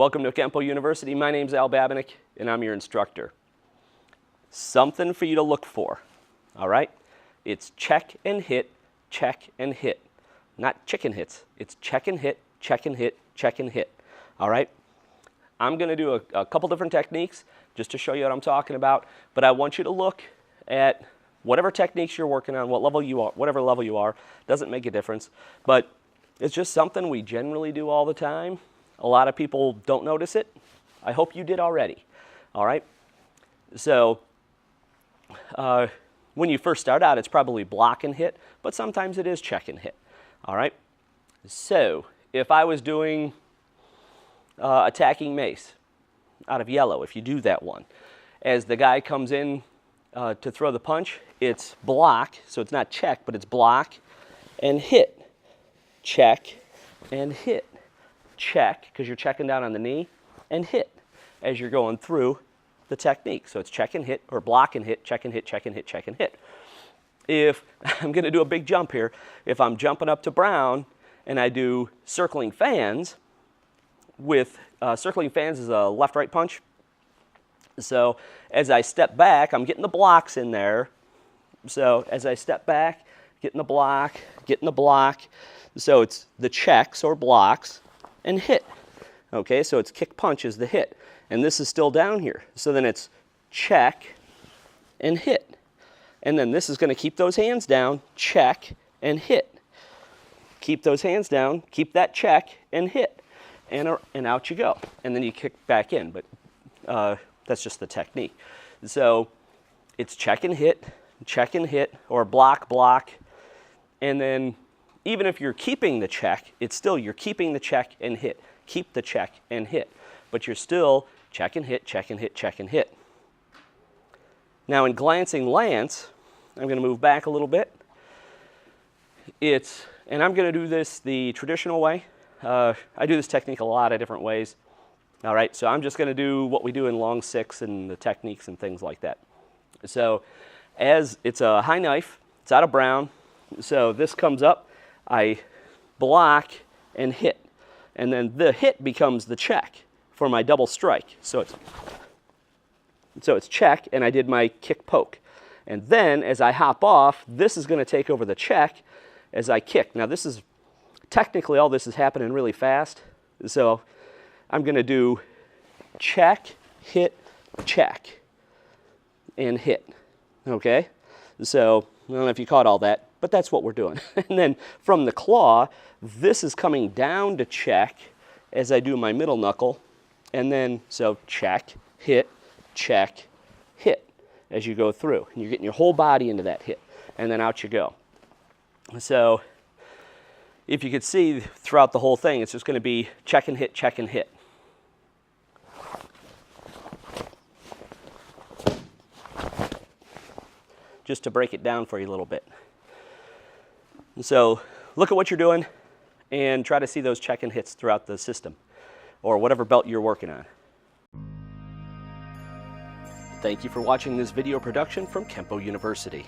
Welcome to Kenpo University. My name's Al Babinick, and I'm your instructor. Something for you to look for, all right? It's check and hit, check and hit. Not chicken hits. It's check and hit, check and hit, check and hit, all right? I'm going to do a couple different techniques just to show you what I'm talking about, but I want you to look at whatever techniques you're working on, what level you are, whatever level you are, doesn't make a difference, but it's just something we generally do all the time. A lot of people don't notice it. I hope you did already, all right? So when you first start out, it's probably block and hit, but sometimes it is check and hit, all right? So if I was doing attacking mace out of yellow, if you do that one, as the guy comes in to throw the punch, it's block, so it's not check, but it's block and hit. Check and hit. Check, because you're checking down on the knee, and hit as you're going through the technique. So it's check and hit, or block and hit, check and hit, check and hit, check and hit. If I'm going to do a big jump here, if I'm jumping up to brown and I do circling fans, with circling fans is a left-right punch. So as I step back, I'm getting the blocks in there. So as I step back, getting the block, so it's the checks or blocks and hit. Okay, so it's kick punch is the hit. And this is still down here. So then it's check and hit. And then this is going to keep those hands down, check and hit. Keep those hands down, keep that check and hit. And out you go. And then you kick back in, but that's just the technique. So it's check and hit, or block, block. And then even if you're keeping the check, it's still you're keeping the check and hit. Keep the check and hit. But you're still check and hit, check and hit, check and hit. Now in glancing lance, I'm going to move back a little bit. And I'm going to do this the traditional way. I do this technique a lot of different ways. All right, so I'm just going to do what we do in long six and the techniques and things like that. So as it's a high knife, it's out of brown. So this comes up, I block and hit. And then the hit becomes the check for my double strike. So it's check, and I did my kick poke. And then as I hop off, this is going to take over the check as I kick. Now this is, technically all this is happening really fast. So I'm going to do check, hit, check, and hit. Okay? So I don't know if you caught all that, but that's what we're doing. And then from the claw, this is coming down to check as I do my middle knuckle. And then, so check, hit, as you go through. And you're getting your whole body into that hit. And then out you go. So if you could see throughout the whole thing, it's just going to be check and hit, check and hit. Just to break it down for you a little bit. So look at what you're doing and try to see those check and hits throughout the system or whatever belt you're working on. Thank you for watching this video production from Kenpo University.